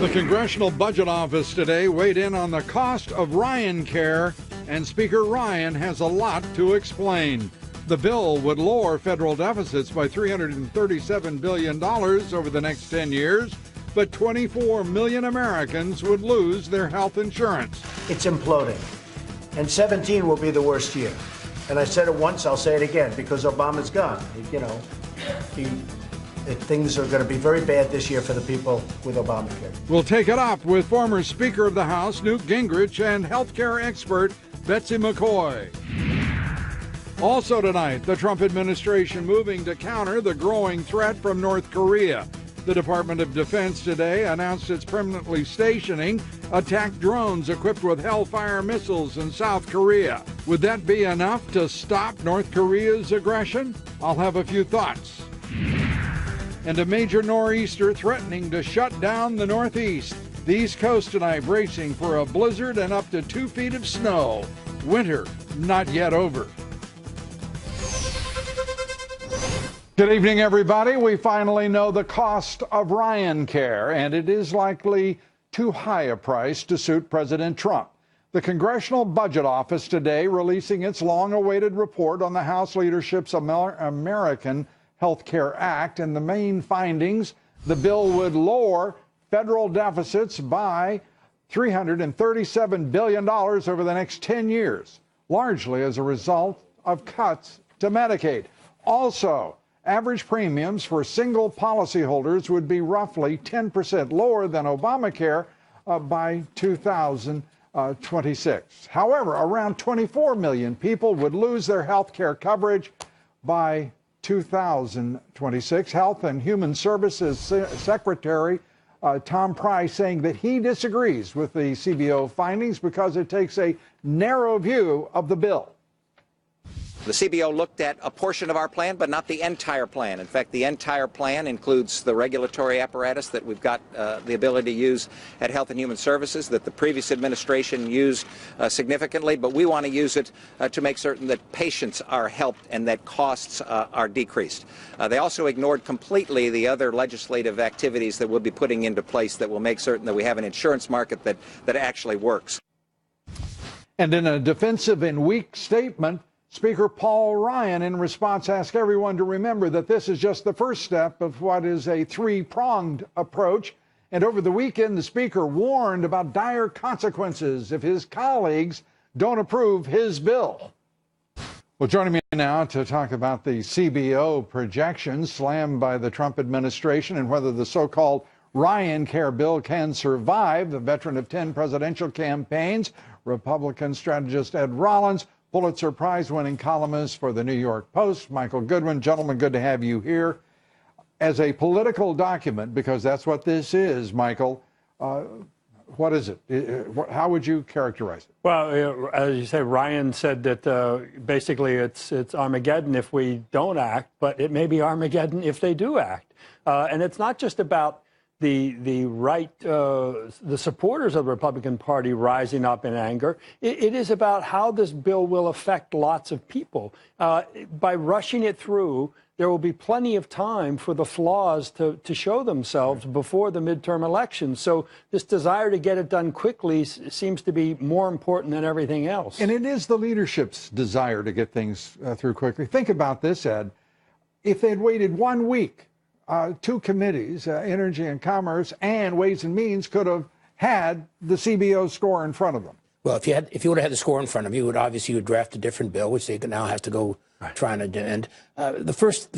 The Congressional Budget Office today weighed in on the cost of Ryan Care, and Speaker Ryan has a lot to explain. The bill would lower federal deficits by $337 billion over the next 10 years, but 24 million Americans would lose their health insurance. It's imploding, and 17 will be the worst year. And I said it once, I'll say it again, because Obama's gone. Things are going to be very bad this year for the people with Obamacare. We'll take it up with former Speaker of the House Newt Gingrich and healthcare expert Betsy McCoy. Also tonight, the Trump administration moving to counter the growing threat from North Korea. The Department of Defense today announced it's permanently stationing attack drones equipped with Hellfire missiles in South Korea. Would that be enough to stop North Korea's aggression? I'll have a few thoughts. And a major nor'easter threatening to shut down the Northeast. The East Coast tonight bracing for a blizzard and up to 2 feet of snow. Winter not yet over. Good evening, everybody. We finally know the cost of Ryan Care, and it is likely too high a price to suit President Trump. The Congressional Budget Office today releasing its long-awaited report on the House leadership's American Health Care Act, and the main findings: the bill would lower federal deficits by $337 billion over the next 10 years, largely as a result of cuts to Medicaid. Also, average premiums for single policyholders would be roughly 10% lower than Obamacare by 2026. However, around 24 million people would lose their health care coverage by 2026. Health and Human Services Secretary Tom Price saying that he disagrees with the CBO findings because it takes a narrow view of the bill. The CBO looked at a portion of our plan, but not the entire plan. In fact, the entire plan includes the regulatory apparatus that we've got the ability to use at Health and Human Services that the previous administration used significantly, but we want to use it to make certain that patients are helped and that costs are decreased. They also ignored completely the other legislative activities that we'll be putting into place that will make certain that we have an insurance market that actually works. And in a defensive and weak statement, Speaker Paul Ryan, in response, asked everyone to remember that this is just the first step of what is a three-pronged approach. And over the weekend, the Speaker warned about dire consequences if his colleagues don't approve his bill. Well, joining me now to talk about the CBO projections slammed by the Trump administration and whether the so-called Ryan Care bill can survive, the veteran of 10 presidential campaigns, Republican strategist Ed Rollins, Pulitzer Prize-winning columnist for the New York Post, Michael Goodwin. Gentlemen, good to have you here. As a political document, because that's what this is, Michael, what is it? How would you characterize it? Well, as you say, Ryan said that basically it's Armageddon if we don't act, but it may be Armageddon if they do act. And it's not just about the right, the supporters of the Republican Party rising up in anger. It is about how this bill will affect lots of people. By rushing it through, there will be plenty of time for the flaws to show themselves before the midterm elections. So this desire to get it done quickly seems to be more important than everything else. And it is the leadership's desire to get things through quickly. Think about this, Ed. If they had waited 1 week, two committees, Energy and Commerce and Ways and Means, could have had the CBO score in front of them. Well, if you would have had the score in front of you, you would draft a different bill, which they now have to go trying to do. And the first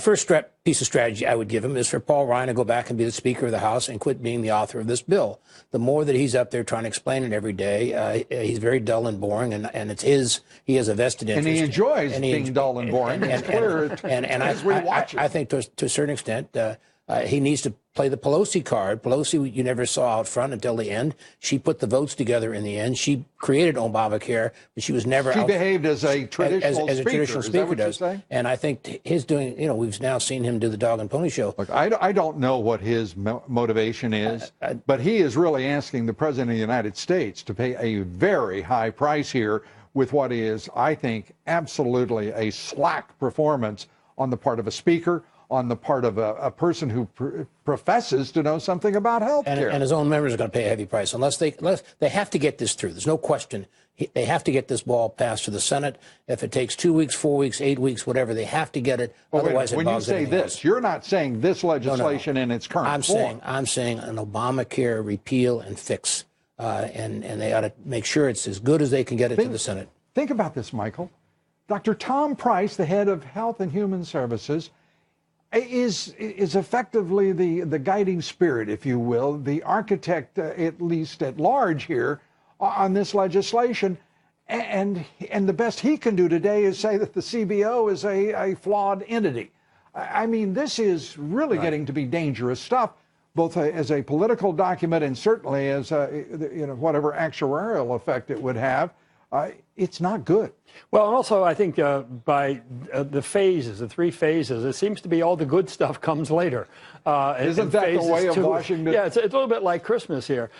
piece of strategy I would give him is for Paul Ryan to go back and be the Speaker of the House and quit being the author of this bill. The more that he's up there trying to explain it every day, he's very dull and boring, and it's he has a vested interest. And he enjoys being dull and boring. It's clear as we watch it. I think to a certain extent, he needs to play the Pelosi card. Pelosi, you never saw out front until the end. She put the votes together in the end. She created Obamacare, but she was never. She behaved as a traditional as a traditional speaker does. And I think his doing, we've now seen him do the dog and pony show. Look, I don't know what his motivation is, but he is really asking the President of the United States to pay a very high price here with what is, I think, absolutely a slack performance on the part of a speaker, on the part of a person who professes to know something about health care. And his own members are going to pay a heavy price unless they have to get this through. There's no question. They have to get this ball passed to the Senate. If it takes 2 weeks, 4 weeks, 8 weeks, whatever, they have to get it. Otherwise, it bogs everything else. When you say this, you're not saying this legislation in its current form. I'm saying an Obamacare repeal and fix, and they ought to make sure it's as good as they can get it to the Senate. Think about this, Michael. Dr. Tom Price, the head of Health and Human Services, is effectively the guiding spirit, if you will, the architect, at least at large here, on this legislation. And the best he can do today is say that the CBO is a flawed entity. I mean, this is really getting to be dangerous stuff, both as a political document and certainly as whatever actuarial effect it would have. It's not good. Well, and also I think by the phases, the 3 phases, it seems to be all the good stuff comes later. Isn't that the way of Washington? Yeah, it's a little bit like Christmas here.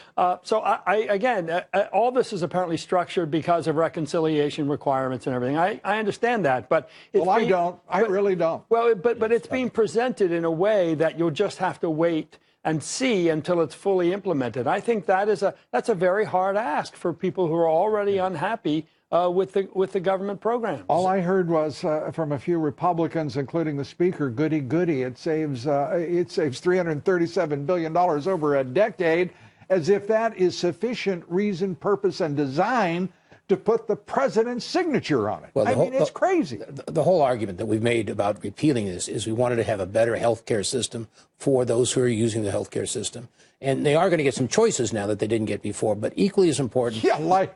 So again, all this is apparently structured because of reconciliation requirements and everything. I understand that, but I don't. I really don't. Well, but it's being presented in a way that you'll just have to wait and see until it's fully implemented. I think that's a very hard ask for people who are already unhappy with the government programs. All I heard was from a few Republicans, including the Speaker, goody goody. It saves $337 billion over a decade, as if that is sufficient reason, purpose, and design to put the president's signature on it. Well, I mean, it's crazy. The whole argument that we've made about repealing this is we wanted to have a better health care system for those who are using the health care system. And they are going to get some choices now that they didn't get before, but equally as important. Yeah, like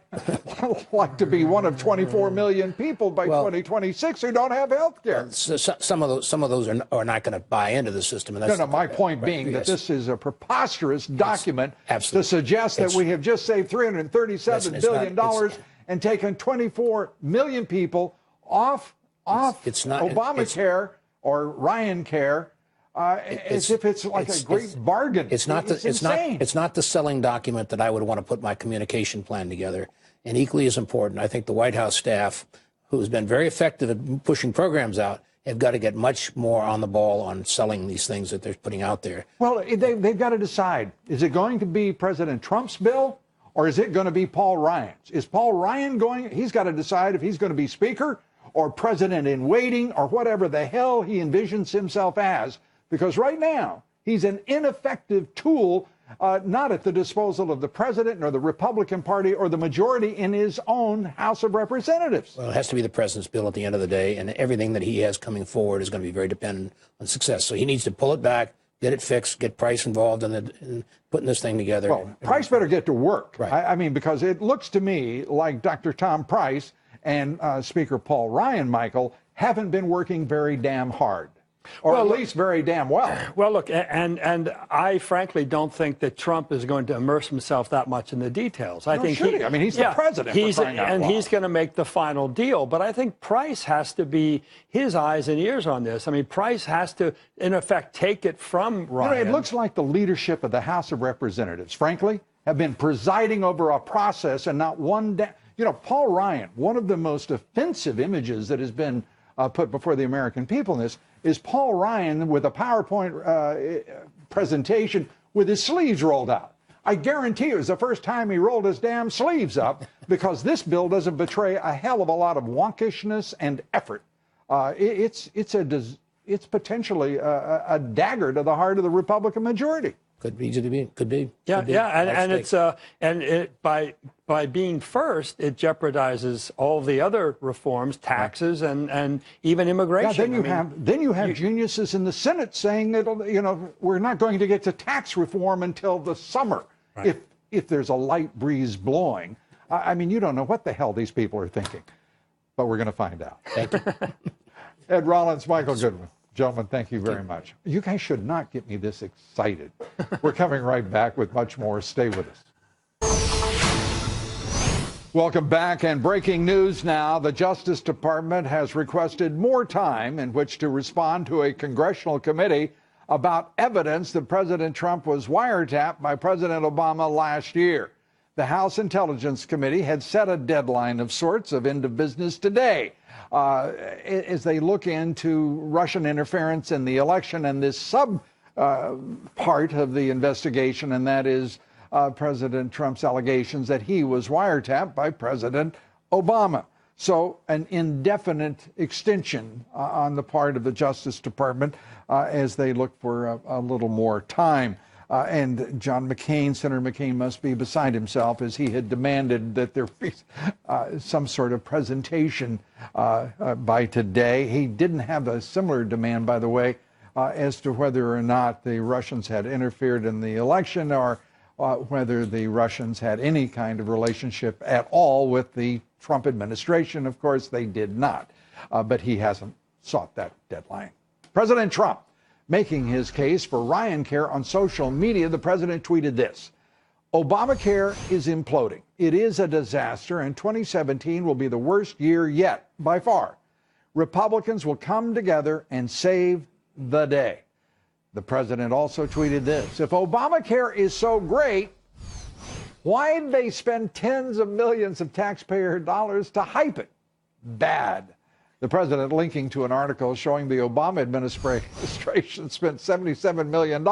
to be one of 24 million people by 2026 who don't have health care. Some of those are not going to buy into the system. And that's my point being that this is a preposterous document to suggest that we have just saved $337 billion and taken 24 million people off Obamacare or Ryan Care. As if it's like a great bargain. It's not the selling document that I would want to put my communication plan together. And equally as important, I think the White House staff, who's been very effective at pushing programs out, have got to get much more on the ball on selling these things that they're putting out there. Well, they've got to decide. Is it going to be President Trump's bill, or is it going to be Paul Ryan's? Is Paul Ryan going? He's got to decide if he's going to be Speaker or President in waiting or whatever the hell he envisions himself as. Because right now, he's an ineffective tool, not at the disposal of the president nor the Republican Party or the majority in his own House of Representatives. Well, it has to be the president's bill at the end of the day, and everything that he has coming forward is going to be very dependent on success. So he needs to pull it back, get it fixed, get Price involved in putting this thing together. Well, Price better get to work. Right. I mean, because it looks to me like Dr. Tom Price and Speaker Paul Ryan, Michael, haven't been working very damn hard. Or at least very damn well. Well, look, and I frankly don't think that Trump is going to immerse himself that much in the details. I think I mean, he's the president. He's going to make the final deal. But I think Price has to be his eyes and ears on this. I mean, Price has to, in effect, take it from Ryan. It looks like the leadership of the House of Representatives, frankly, have been presiding over a process and not one. Paul Ryan, one of the most offensive images that has been put before the American people in this is Paul Ryan with a PowerPoint presentation with his sleeves rolled out. I guarantee it was the first time he rolled his damn sleeves up, because this bill doesn't betray a hell of a lot of wonkishness and effort. It's potentially a dagger to the heart of the Republican majority. Could be. Yeah, by being first, it jeopardizes all the other reforms, taxes, and even immigration. Yeah, then you have geniuses in the Senate saying that we're not going to get to tax reform until the summer, if there's a light breeze blowing. I mean, you don't know what the hell these people are thinking, but we're going to find out. Thank you. Ed Rollins, Michael Goodwin. Gentlemen, thank you very much. You guys should not get me this excited. We're coming right back with much more. Stay with us. Welcome back, and breaking news now. The Justice Department has requested more time in which to respond to a congressional committee about evidence that President Trump was wiretapped by President Obama last year. The House Intelligence Committee had set a deadline of sorts of end of business today as they look into Russian interference in the election and this part of the investigation, and that is President Trump's allegations that he was wiretapped by President Obama. So an indefinite extension on the part of the Justice Department as they look for a little more time. And John McCain, Senator McCain, must be beside himself as he had demanded that there be some sort of presentation by today. He didn't have a similar demand, by the way, as to whether or not the Russians had interfered in the election or whether the Russians had any kind of relationship at all with the Trump administration. Of course, they did not, but he hasn't sought that deadline. President Trump making his case for Ryan Care on social media. The president tweeted this: Obamacare is imploding. It is a disaster, and 2017 will be the worst year yet, by far. Republicans will come together and save the day. The president also tweeted this: if Obamacare is so great, why did they spend tens of millions of taxpayer dollars to hype it? Bad. The president linking to an article showing the Obama administration spent $77 million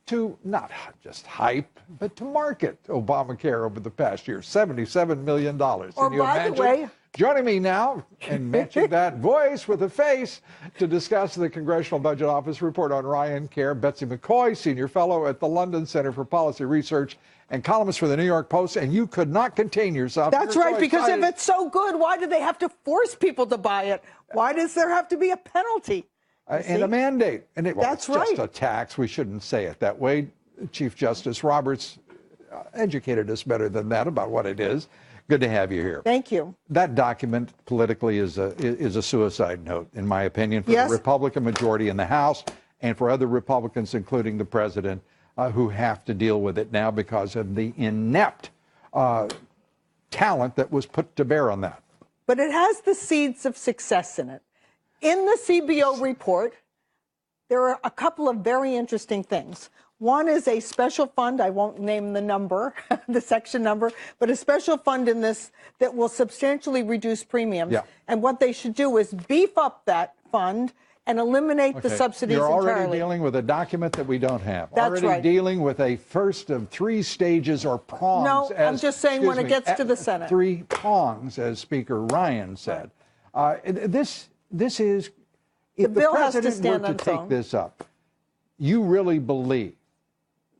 to not just hype, but to market Obamacare over the past year. $77 million. Or, can you by imagine? the way, Joining me now and matching that voice with a face to discuss the Congressional Budget Office report on Ryan Care, Betsy McCoy, senior fellow at the London Center for Policy Research and columnist for the New York Post, and you could not contain yourself. That's right, because if it's so good, why do they have to force people to buy it? Why does there have to be a penalty? And a mandate. And That's it's just right. a tax. We shouldn't say it that way. Chief Justice Roberts educated us better than that about what it is. Good to have you here. Thank you. That document politically is a suicide note, in my opinion, for Yes. the Republican majority in the House and for other Republicans, including the president, who have to deal with it now because of the inept talent that was put to bear on that. But it has the seeds of success in it. In the CBO report, there are a couple of very interesting things. One is a special fund, I won't name the number, the section number, but a special fund in this that will substantially reduce premiums. Yeah. And what they should do is beef up that fund and eliminate the subsidies You're already entirely. dealing with a document that we don't have. That's already right. dealing with a first of three stages or prongs. No, I'm just saying when it gets to the Senate. Three prongs, as Speaker Ryan said. This is, if the bill has to president stand were on to its own. take this up, you really believe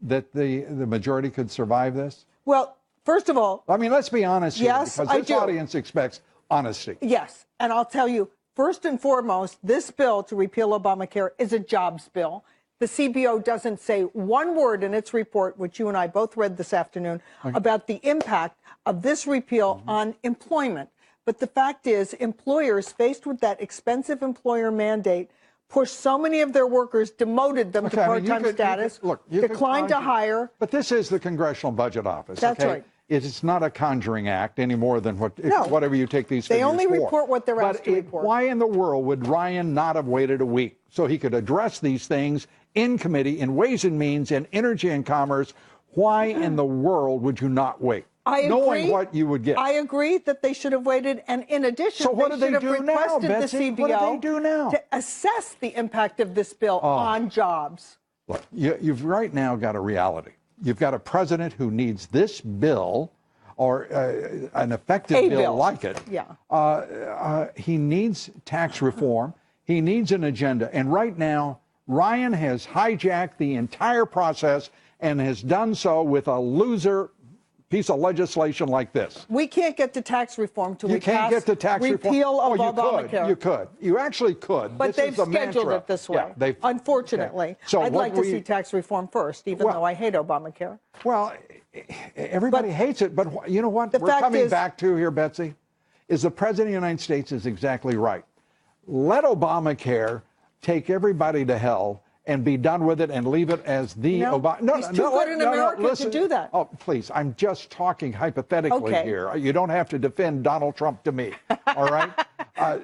that the majority could survive this? Well, first of all, I mean, let's be honest here, Yes, because I this do. audience expects honesty. yes, and I'll tell you, first and foremost, this bill to repeal Obamacare is a jobs bill. The CBO doesn't say one word in its report, which you and I both read this afternoon, about the impact of this repeal on employment. But the fact is, employers faced with that expensive employer mandate pushed so many of their workers, demoted them to Okay, I mean, part-time status, you could declined to argue- hire. But this is the Congressional Budget Office. That's okay? right. It's not a conjuring act any more than No. whatever you take these They figures only for. report what they're asked to report. Why in the world would Ryan not have waited a week so he could address these things in committee, in Ways and Means, in Energy and Commerce? Why in the world would you not wait? I agree. Knowing what you would get. I agree that they should have waited, and in addition, So what do they they should have do now, requested Betsy? the What do CBO they do now? to assess the impact of this bill on jobs. Look, you've right now got a reality. You've got a president who needs this bill or an effective A bill bill. like it. Yeah. He needs tax reform. He needs an agenda. And right now, Ryan has hijacked the entire process and has done so with a loser piece of legislation like this. We can't get to tax reform till You we can't pass get to tax reform. repeal of you Obamacare. You could. You actually could. But This they've is the scheduled mantra. it this way. Yeah, they've- Unfortunately, Okay. So I'd what like to we- see tax reform first, even Well- though I hate Obamacare. Well, everybody But hates it, but you know what the we're fact coming is- back to here, Betsy, is the President of the United States is exactly right. Let Obamacare take everybody to hell and be done with it and leave it as the No, Obama. he's too good in America to do that. Oh, please, I'm just talking hypothetically Okay. here. You don't have to defend Donald Trump to me, all right?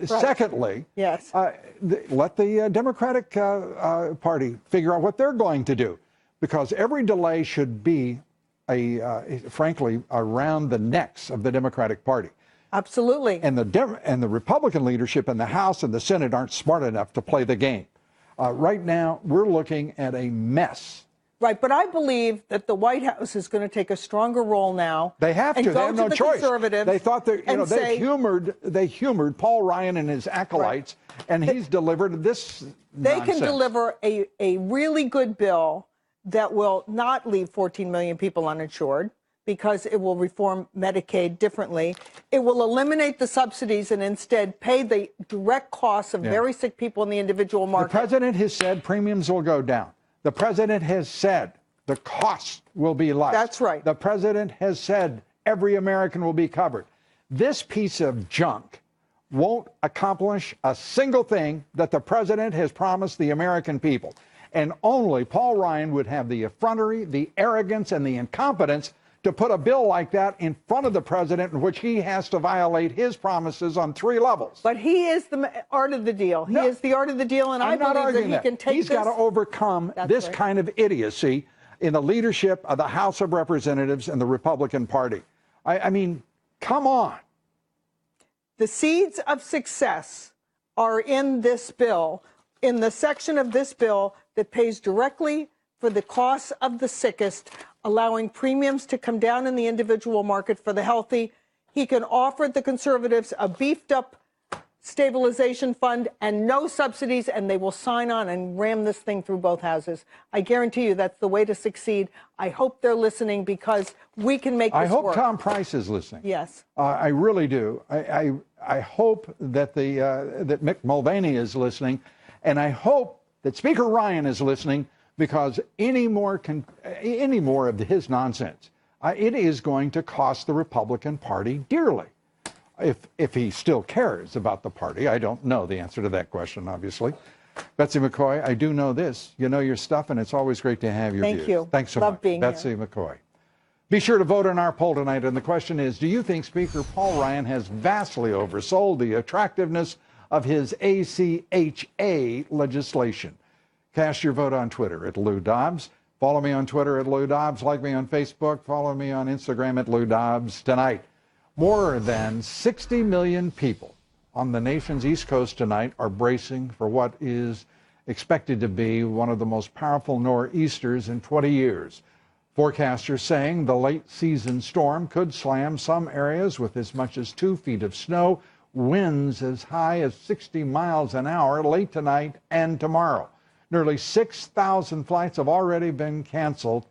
Secondly, Yes. let the Democratic Party figure out what they're going to do, because every delay should be frankly, around the necks of the Democratic Party. Absolutely. And the Republican leadership in the House and the Senate aren't smart enough to play the game. Right now, we're looking at a mess. Right, but I believe that the White House is going to take a stronger role now. They have to. They have no choice. They thought that they humored Paul Ryan and his acolytes, right, and he's delivered this nonsense. They can deliver a really good bill that will not leave 14 million people uninsured, because it will reform Medicaid differently. It will eliminate the subsidies and instead pay the direct costs of very sick people in the individual market. The president has said premiums will go down. The president has said the cost will be less. That's right. The president has said every American will be covered. This piece of junk won't accomplish a single thing that the president has promised the American people. And only Paul Ryan would have the effrontery, the arrogance, and the incompetence to put a bill like that in front of the president, in which he has to violate his promises on 3 levels. But he is the art of the deal. He is the art of the deal, and I believe that he can take this. He's got to overcome this kind of idiocy in the leadership of the House of Representatives and the Republican Party. I mean, come on. The seeds of success are in this bill, in the section of this bill that pays directly for the costs of the sickest, allowing premiums to come down in the individual market for the healthy. He can offer the conservatives a beefed up stabilization fund and no subsidies, and they will sign on and ram this thing through both houses. I guarantee you that's the way to succeed. I hope they're listening, because we can make this work. I hope Tom Price is listening. Yes. I really do. I hope that that Mick Mulvaney is listening, and I hope that Speaker Ryan is listening, because any more of his nonsense, it is going to cost the Republican Party dearly. If he still cares about the party. I don't know the answer to that question, obviously. Betsy McCoy, I do know this. You know your stuff, and it's always great to have your views. Thank you. Thanks so much. much. Being Betsy here. McCoy. Be sure to vote in our poll tonight, and the question is, do you think Speaker Paul Ryan has vastly oversold the attractiveness of his ACHA legislation? Cast your vote on Twitter at Lou Dobbs. Follow me on Twitter at Lou Dobbs. Like me on Facebook. Follow me on Instagram at Lou Dobbs. Tonight, more than 60 million people on the nation's East Coast tonight are bracing for what is expected to be one of the most powerful nor'easters in 20 years. Forecasters saying the late season storm could slam some areas with as much as 2 feet of snow, winds as high as 60 miles an hour late tonight and tomorrow. Nearly 6,000 flights have already been canceled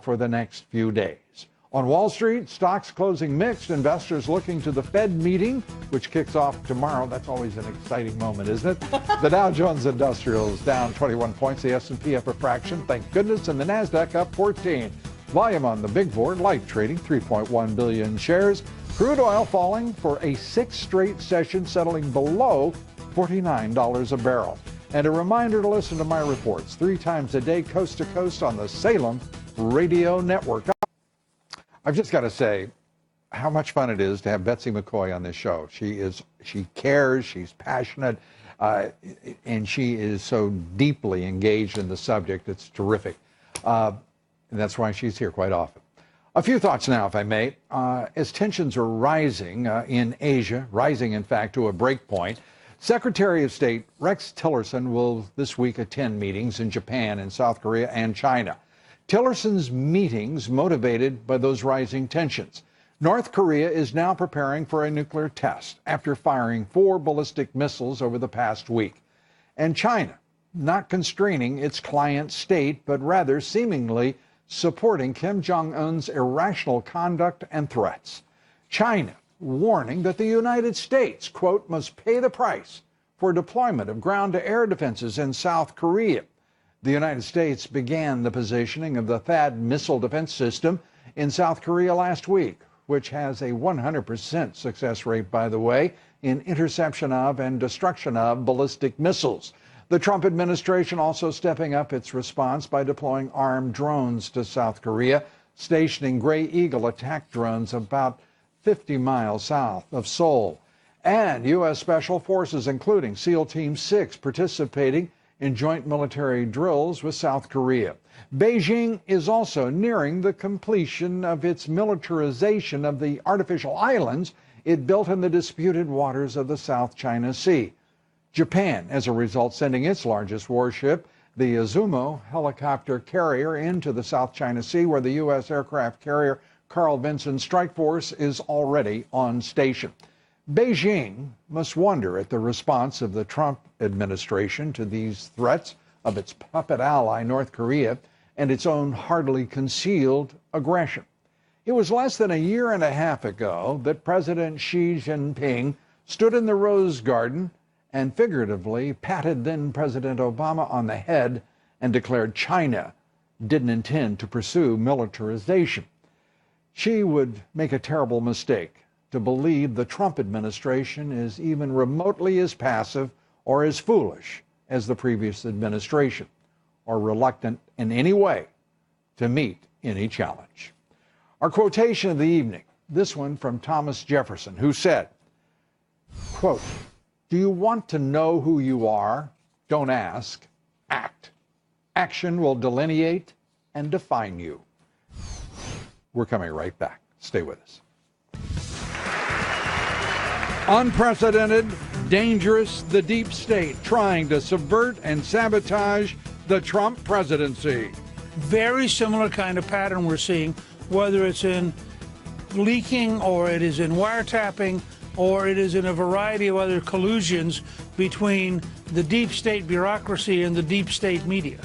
for the next few days. On Wall Street, stocks closing mixed. Investors looking to the Fed meeting, which kicks off tomorrow. That's always an exciting moment, isn't it? The Dow Jones Industrial is down 21 points. The S&P up a fraction, thank goodness. And the NASDAQ up 14. Volume on the big board, light trading, 3.1 billion shares. Crude oil falling for a 6th straight session, settling below $49 a barrel. And a reminder to listen to my reports 3 times a day, coast to coast, on the Salem Radio Network. I've just got to say how much fun it is to have Betsy McCoy on this show. She cares, she's passionate, and she is so deeply engaged in the subject. It's terrific. And that's why she's here quite often. A few thoughts now, if I may. As tensions are rising in Asia, rising, in fact, to a break point, Secretary of State Rex Tillerson will this week attend meetings in Japan and South Korea and China. Tillerson's meetings motivated by those rising tensions. North Korea is now preparing for a nuclear test after firing 4 ballistic missiles over the past week. And China, not constraining its client state, but rather seemingly supporting Kim Jong-un's irrational conduct and threats. China warning that the United States, quote, must pay the price for deployment of ground-to-air defenses in South Korea. The United States began the positioning of the THAAD missile defense system in South Korea last week, which has a 100% success rate, by the way, in interception of and destruction of ballistic missiles. The Trump administration also stepping up its response by deploying armed drones to South Korea, stationing Gray Eagle attack drones about 50 miles south of Seoul. And U.S. Special Forces, including SEAL Team 6, participating in joint military drills with South Korea. Beijing is also nearing the completion of its militarization of the artificial islands it built in the disputed waters of the South China Sea. Japan, as a result, sending its largest warship, the Izumo helicopter carrier, into the South China Sea, where the U.S. aircraft carrier Carl Vinson Strike Force is already on station. Beijing must wonder at the response of the Trump administration to these threats of its puppet ally, North Korea, and its own hardly concealed aggression. It was less than a year and a half ago that President Xi Jinping stood in the Rose Garden and figuratively patted then President Obama on the head and declared China didn't intend to pursue militarization. Xi would make a terrible mistake to believe the Trump administration is even remotely as passive or as foolish as the previous administration, or reluctant in any way to meet any challenge. Our quotation of the evening, this one from Thomas Jefferson, who said, quote, "Do you want to know who you are? Don't ask, act. Action will delineate and define you." We're coming right back. Stay with us. Unprecedented, dangerous, the deep state trying to subvert and sabotage the Trump presidency. Very similar kind of pattern we're seeing, whether it's in leaking or it is in wiretapping or it is in a variety of other collusions between the deep state bureaucracy and the deep state media.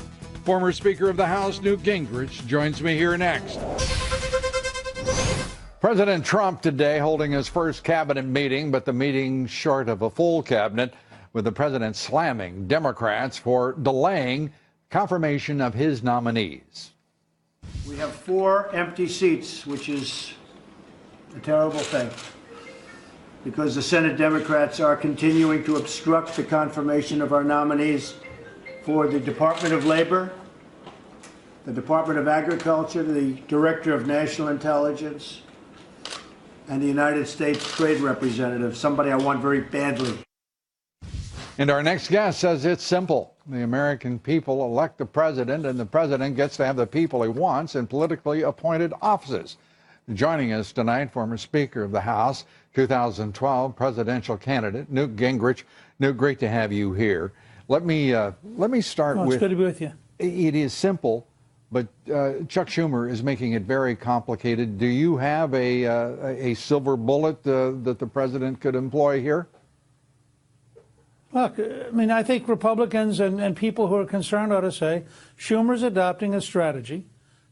Former Speaker of the House Newt Gingrich joins me here next. President Trump today holding his first cabinet meeting, but the meeting short of a full cabinet, with the president slamming Democrats for delaying confirmation of his nominees. We have 4 empty seats, which is a terrible thing, because the Senate Democrats are continuing to obstruct the confirmation of our nominees for the Department of Labor, the Department of Agriculture, the Director of National Intelligence, and the United States Trade Representative, somebody I want very badly. And our next guest says it's simple. The American people elect the president, and the president gets to have the people he wants in politically appointed offices. Joining us tonight, former Speaker of the House, 2012 presidential candidate, Newt Gingrich. Newt, great to have you here. Let me start with... It's good to be with you. It is simple, but Chuck Schumer is making it very complicated. Do you have a silver bullet that the president could employ here? Look, I mean, I think Republicans and people who are concerned ought to say Schumer's adopting a strategy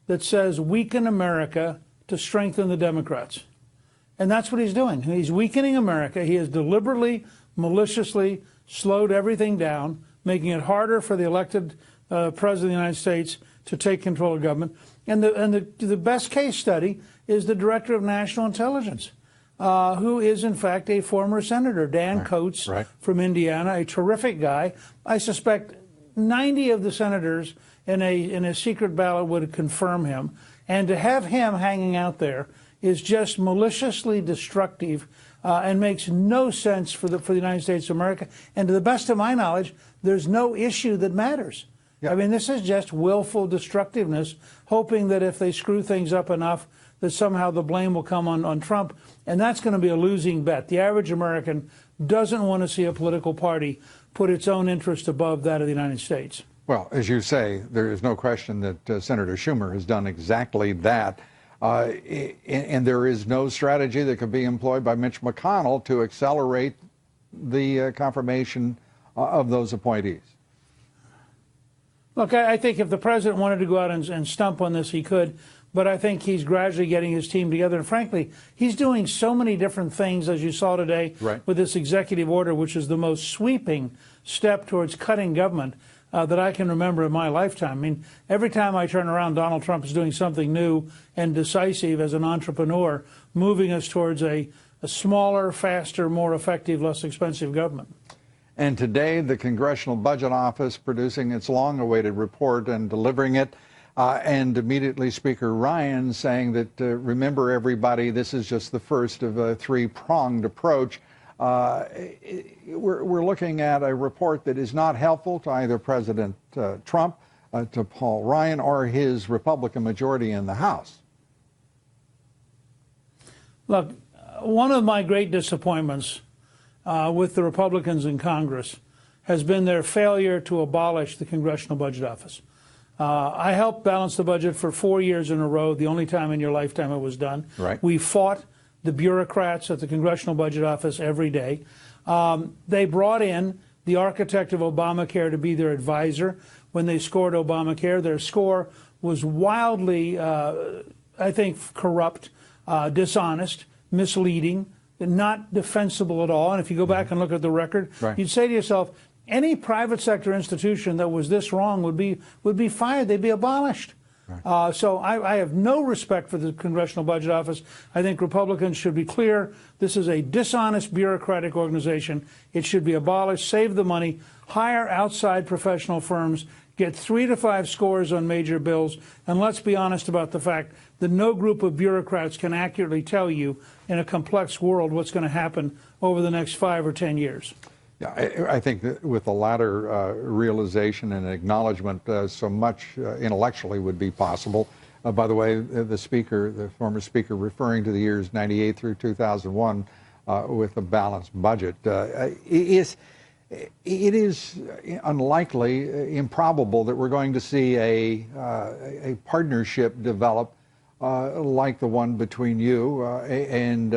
that says weaken America to strengthen the Democrats. And that's what he's doing. He's weakening America. He has deliberately, maliciously slowed everything down, making it harder for the elected president of the United States to take control of government. And the best case study is the Director of National Intelligence, who is, in fact, a former senator, Dan Coates from Indiana, a terrific guy. I suspect 90 of the senators in a secret ballot would confirm him. And to have him hanging out there is just maliciously destructive and makes no sense for the United States of America. And to the best of my knowledge, there's no issue that matters. I mean, this is just willful destructiveness, hoping that if they screw things up enough, that somehow the blame will come on Trump. And that's going to be a losing bet. The average American doesn't want to see a political party put its own interest above that of the United States. Well, as you say, there is no question that Senator Schumer has done exactly that. And there is no strategy that could be employed by Mitch McConnell to accelerate the confirmation of those appointees. Look, I think if the president wanted to go out and stump on this, he could. But I think he's gradually getting his team together. And frankly, he's doing so many different things, as you saw today, with this executive order, which is the most sweeping step towards cutting government that I can remember in my lifetime. I mean, every time I turn around, Donald Trump is doing something new and decisive as an entrepreneur, moving us towards a smaller, faster, more effective, less expensive government. And today, the Congressional Budget Office producing its long-awaited report and delivering it, and immediately Speaker Ryan saying that, remember everybody, this is just the first of a three-pronged approach. we're looking at a report that is not helpful to either President Trump, to Paul Ryan, or his Republican majority in the House. Look, one of my great disappointments with the Republicans in Congress has been their failure to abolish the Congressional Budget Office. I helped balance the budget for 4 years in a row, the only time in your lifetime it was done. Right. We fought the bureaucrats at the Congressional Budget Office every day. They brought in the architect of Obamacare to be their advisor when they scored Obamacare. Their score was wildly, I think, corrupt, dishonest, misleading, not defensible at all. And if you go back and look at the record, right, you'd say to yourself, any private sector institution that was this wrong would be fired. They'd be abolished. Right. So I have no respect for the Congressional Budget Office. I think Republicans should be clear. This is a dishonest bureaucratic organization. It should be abolished. Save the money. Hire outside professional firms. Get 3 to 5 scores on major bills. And let's be honest about the fact that no group of bureaucrats can accurately tell you in a complex world what's going to happen over the next 5 or 10 years. Yeah, I think that with the latter realization and acknowledgement, so much intellectually would be possible. By the way, the former speaker, referring to the years 98 through 2001 with a balanced budget, it is unlikely, improbable that we're going to see a partnership develop like the one between you and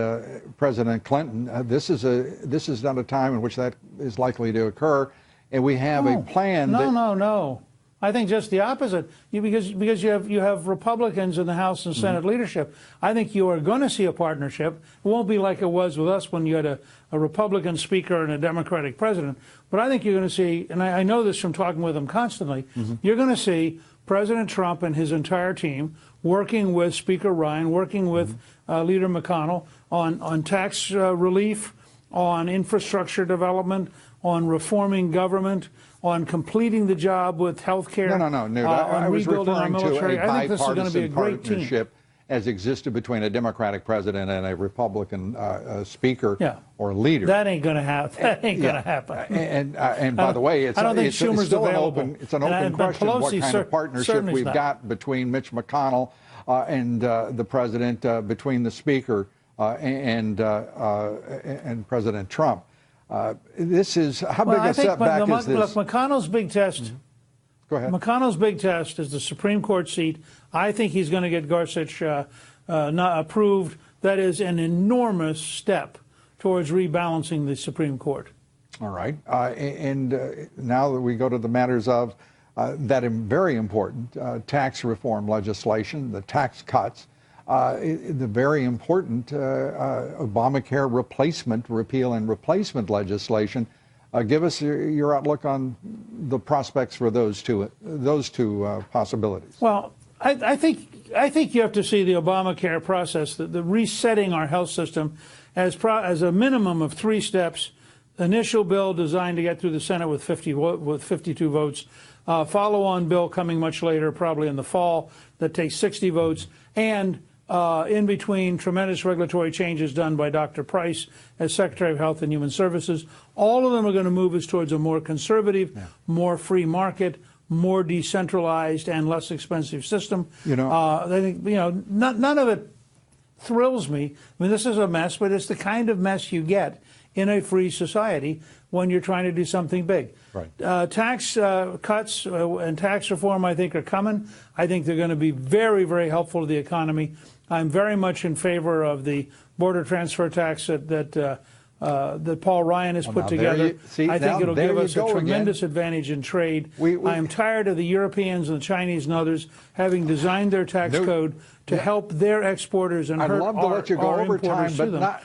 President Clinton. This is not a time in which that is likely to occur, and we have a plan. No. I think just the opposite. Because you have Republicans in the House and Senate leadership. I think you are going to see a partnership. It won't be like it was with us when you had a Republican speaker and a Democratic president. But I think you're going to see, and I know this from talking with them constantly, you're going to see President Trump and his entire team working with Speaker Ryan, working with Leader McConnell on tax relief, on infrastructure development, on reforming government, on completing the job with health care. No, Newt. I was referring to a bipartisan partnership as existed between a Democratic president and a Republican speaker or leader. That ain't going to happen. That ain't going to happen. And by the way, it's still an open question what kind of partnership we've got between Mitch McConnell and the president, between the speaker and President Trump. This is how big a setback is this? Look, McConnell's big test. Go ahead. McConnell's big test is the Supreme Court seat. I think he's going to get Gorsuch not approved. That is an enormous step towards rebalancing the Supreme Court. All right. And now that we go to the matters of that very important tax reform legislation, the tax cuts, the very important Obamacare repeal and replacement legislation. Give us your outlook on the prospects for those two possibilities. Well, I think you have to see the Obamacare process, the resetting our health system, as a minimum of 3 steps. Initial bill designed to get through the Senate with 52 votes. Follow-on bill coming much later, probably in the fall, that takes 60 votes. And in between, tremendous regulatory changes done by Dr. Price as Secretary of Health and Human Services. All of them are going to move us towards a more conservative, more free market, more decentralized, and less expensive system. I think none of it thrills me. I mean, this is a mess, but it's the kind of mess you get in a free society when you're trying to do something big. Right. Tax cuts and tax reform, I think, are coming. I think they're going to be very, very helpful to the economy. I'm very much in favor of the border transfer tax that Paul Ryan has put together. I think it'll give us a tremendous advantage in trade. I am tired of the Europeans and the Chinese and others having designed their tax code to help their exporters and hurt I'd love to let you go over time, but not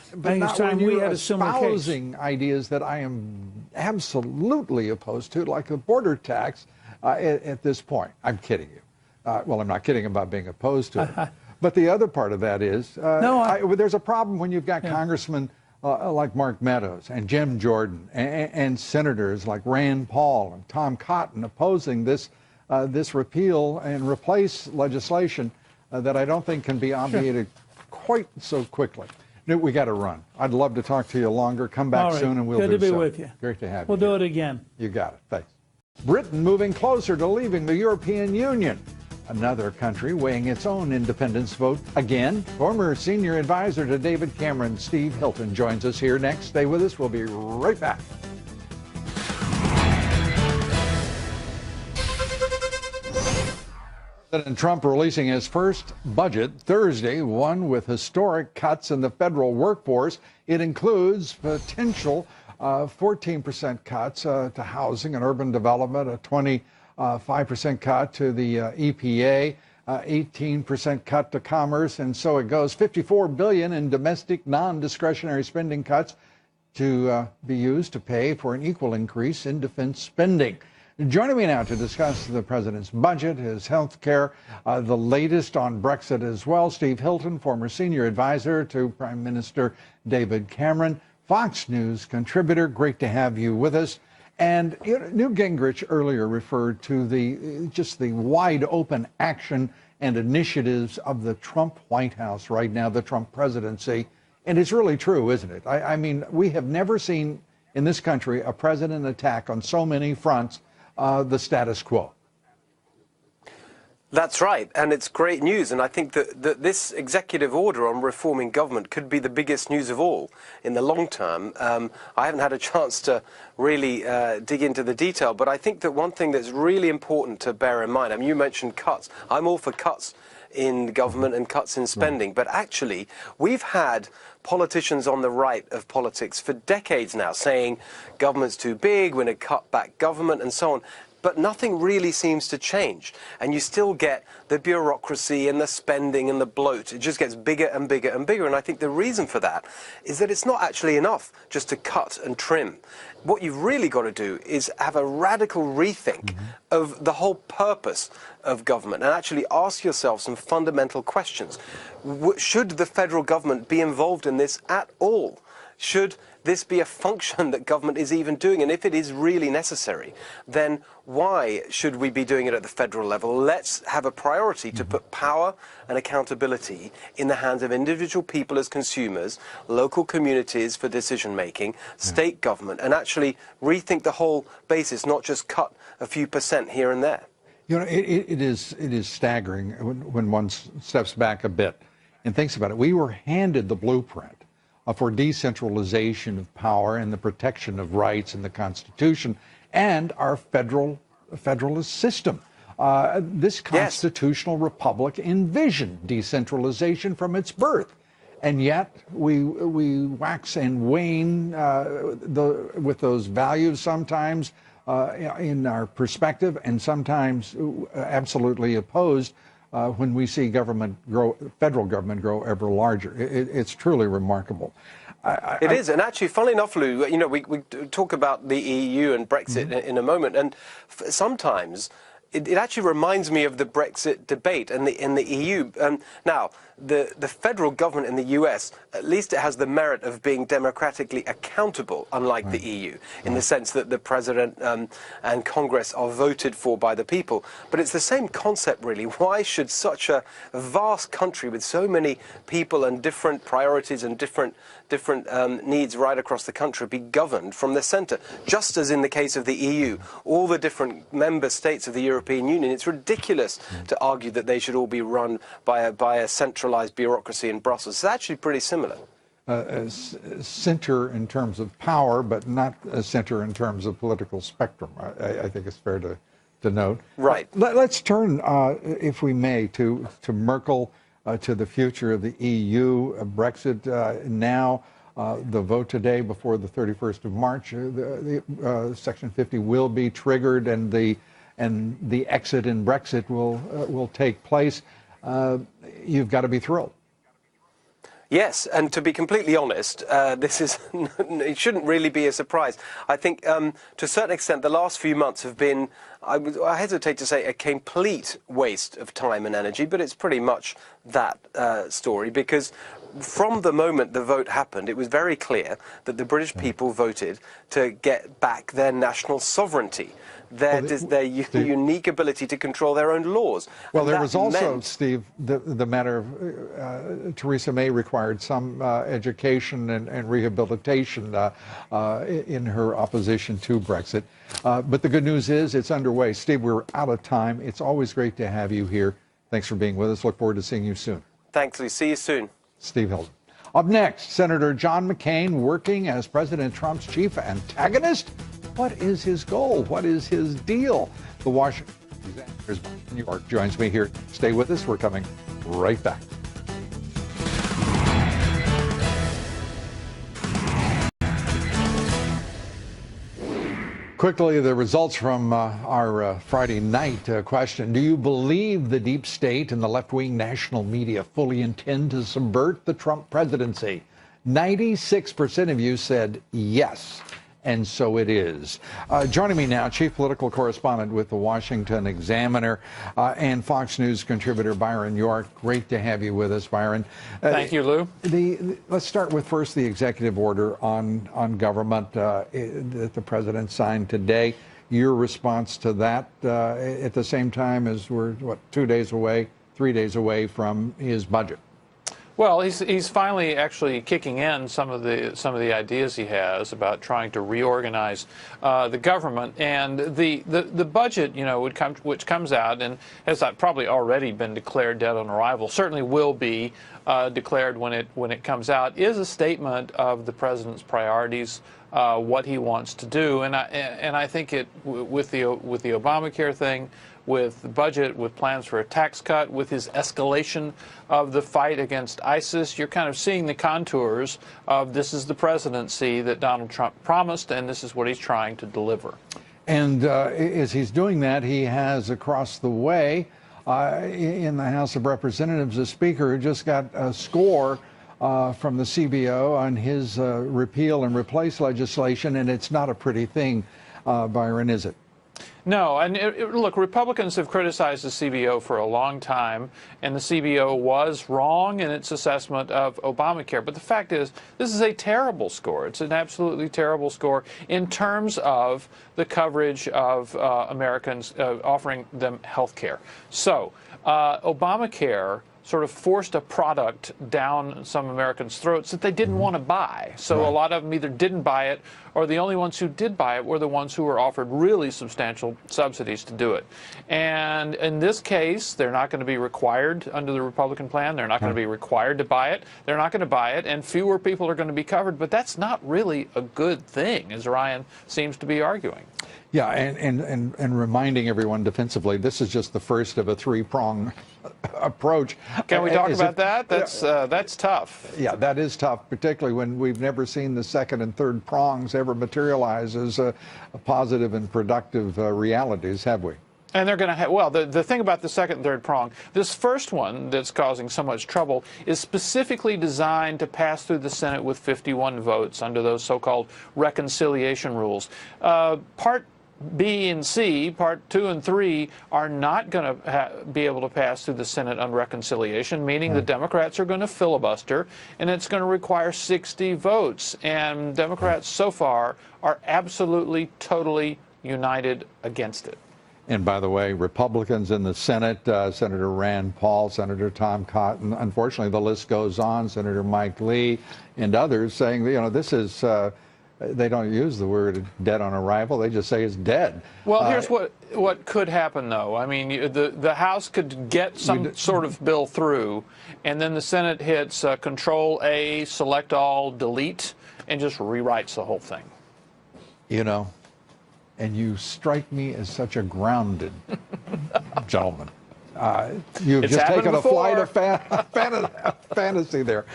when you're espousing ideas that I am absolutely opposed to, like the border tax at this point. I'm kidding you. Well, I'm not kidding about being opposed to it. But the other part of that is there's a problem when you've got congressmen like Mark Meadows and Jim Jordan and senators like Rand Paul and Tom Cotton opposing this repeal and replace legislation that I don't think can be obviated quite so quickly. We got to run. I'd love to talk to you longer. Come back All right. soon and we'll Good do to be so. with you. Great to have We'll you. do here. it again. You got it. Thanks. Britain moving closer to leaving the European Union. Another country weighing its own independence vote again. Former senior advisor to David Cameron, Steve Hilton, joins us here next. Stay with us. We'll be right back. President Trump releasing his first budget Thursday, one with historic cuts in the federal workforce. It includes potential 14% cuts to housing and urban development, a 25% cut to the EPA, 18% cut to commerce, and so it goes. $54 billion in domestic non-discretionary spending cuts to be used to pay for an equal increase in defense spending. Joining me now to discuss the president's budget, his health care, the latest on Brexit as well, Steve Hilton, former senior advisor to Prime Minister David Cameron, Fox News contributor. Great to have you with us. And Newt Gingrich earlier referred to the wide open action and initiatives of the Trump White House right now, the Trump presidency. And it's really true, isn't it? I mean, we have never seen in this country a president attack on so many fronts the status quo. That's right, and it's great news, and I think that this executive order on reforming government could be the biggest news of all in the long term. I haven't had a chance to really dig into the detail, but I think that one thing that's really important to bear in mind, I mean, you mentioned cuts. I'm all for cuts in government and cuts in spending, but actually we've had politicians on the right of politics for decades now saying government's too big, we're going to cut back government and so on. But nothing really seems to change. And you still get the bureaucracy and the spending and the bloat. It just gets bigger and bigger and bigger. And I think the reason for that is that it's not actually enough just to cut and trim. What you've really got to do is have a radical rethink of the whole purpose of government and actually ask yourself some fundamental questions. Should the federal government be involved in this at all? Should this be a function that government is even doing? And if it is really necessary, then why should we be doing it at the federal level? Let's have a priority to put power and accountability in the hands of individual people as consumers, local communities for decision making, state government, and actually rethink the whole basis, not just cut a few percent here and there. You know, it is staggering when one steps back a bit and thinks about it. We were handed the blueprint for decentralization of power and the protection of rights in the Constitution and our federalist system. This constitutional republic envisioned decentralization from its birth. And yet we wax and wane with those values sometimes in our perspective, and sometimes absolutely opposed when we see federal government grow ever larger. It's truly remarkable. It is, and actually, funnily enough, Lou, you know, we talk about the EU and Brexit in a moment, and sometimes it actually reminds me of the Brexit debate in the EU. Now, the federal government in the US, at least it has the merit of being democratically accountable, unlike the EU, in the sense that the president and Congress are voted for by the people. But it's the same concept, really. Why should such a vast country with so many people and different priorities and different needs right across the country be governed from the center? Just as in the case of the EU, all the different member states of the European Union, it's ridiculous to argue that they should all be run by a centralized bureaucracy in Brussels. It's actually pretty similar. Center in terms of power, but not a center in terms of political spectrum. I think it's fair to note. Right. Let's turn, if we may, to Merkel, to the future of the EU, Brexit now. The vote today before the 31st of March, the Section 50 will be triggered, and the exit in Brexit will take place. You've got to be thrilled. Yes, and to be completely honest, it shouldn't really be a surprise. I think to a certain extent the last few months have been I hesitate to say a complete waste of time and energy, but it's pretty much that story, because from the moment the vote happened, it was very clear that the British people voted to get back their national sovereignty, their unique ability to control their own laws. Well, there was also, Steve, the matter of Theresa May required some education and rehabilitation in her opposition to Brexit. But the good news is it's underway. Steve, we're out of time. It's always great to have you here. Thanks for being with us. Look forward to seeing you soon. Thanks, Lee. See you soon. Steve Hilton. Up next, Senator John McCain working as President Trump's chief antagonist. What is his goal? What is his deal? The Washington Examiner's New York joins me here. Stay with us. We're coming right back. Quickly, the results from our Friday night question. Do you believe the deep state and the left-wing national media fully intend to subvert the Trump presidency? 96% of you said yes. And so it is. Joining me now, chief political correspondent with the Washington Examiner and Fox News contributor Byron York. Great to have you with us, Byron. Thank you, Lou. Let's start with first the executive order on government that the president signed today. Your response to that at the same time as we're, 3 days away from his budget? Well, he's finally actually kicking in some of the ideas he has about trying to reorganize the government, and the budget, which comes out and has probably already been declared dead on arrival, certainly will be declared when it comes out, is a statement of the president's priorities, what he wants to do, and I think with the Obamacare thing, with the budget, with plans for a tax cut, with his escalation of the fight against ISIS, you're kind of seeing the contours of this is the presidency that Donald Trump promised, and this is what he's trying to deliver. And as he's doing that, he has across the way in the House of Representatives a speaker who just got a score from the CBO on his repeal and replace legislation, and it's not a pretty thing, Byron, is it? No, and look, Republicans have criticized the CBO for a long time, and the CBO was wrong in its assessment of Obamacare. But the fact is, this is a terrible score. It's an absolutely terrible score in terms of the coverage of Americans, offering them health care. So, Obamacare sort of forced a product down some Americans' throats that they didn't want to buy. So a lot of them either didn't buy it, or the only ones who did buy it were the ones who were offered really substantial subsidies to do it. And in this case, they're not going to be required under the Republican plan. They're not going to be required to buy it. They're not going to buy it, and fewer people are going to be covered. But that's not really a good thing, as Ryan seems to be arguing. Yeah, and reminding everyone defensively, this is just the first of a three-prong approach. Can we talk about that? That's tough. Yeah, that is tough, particularly when we've never seen the second and third prongs ever materialize as a positive and productive realities, have we? And they're going to have, well, the thing about the second and third prong, this first one that's causing so much trouble is specifically designed to pass through the Senate with 51 votes under those so-called reconciliation rules. Part B and C, Part 2 and 3, are not going to be able to pass through the Senate on reconciliation, meaning the Democrats are going to filibuster, and it's going to require 60 votes. And Democrats so far are absolutely, totally united against it. And by the way, Republicans in the Senate, Senator Rand Paul, Senator Tom Cotton, unfortunately the list goes on, Senator Mike Lee, and others saying, this is... they don't use the word dead on arrival. They just say it's dead. Well, here's what could happen, though. I mean, the House could get some sort of bill through, and then the Senate hits Control A, Select All, Delete, and just rewrites the whole thing. And you strike me as such a grounded gentleman. You've just taken a flight of fantasy there.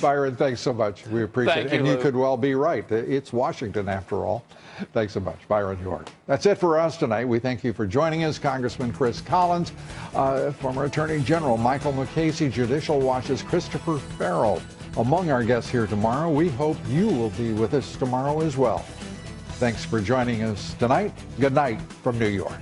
Byron, thanks so much. We appreciate it. And you could well be right. It's Washington, after all. Thanks so much, Byron York. That's it for us tonight. We thank you for joining us. Congressman Chris Collins, former Attorney General Michael McCasey, Judicial Watch's Christopher Farrell. Among our guests here tomorrow, we hope you will be with us tomorrow as well. Thanks for joining us tonight. Good night from New York.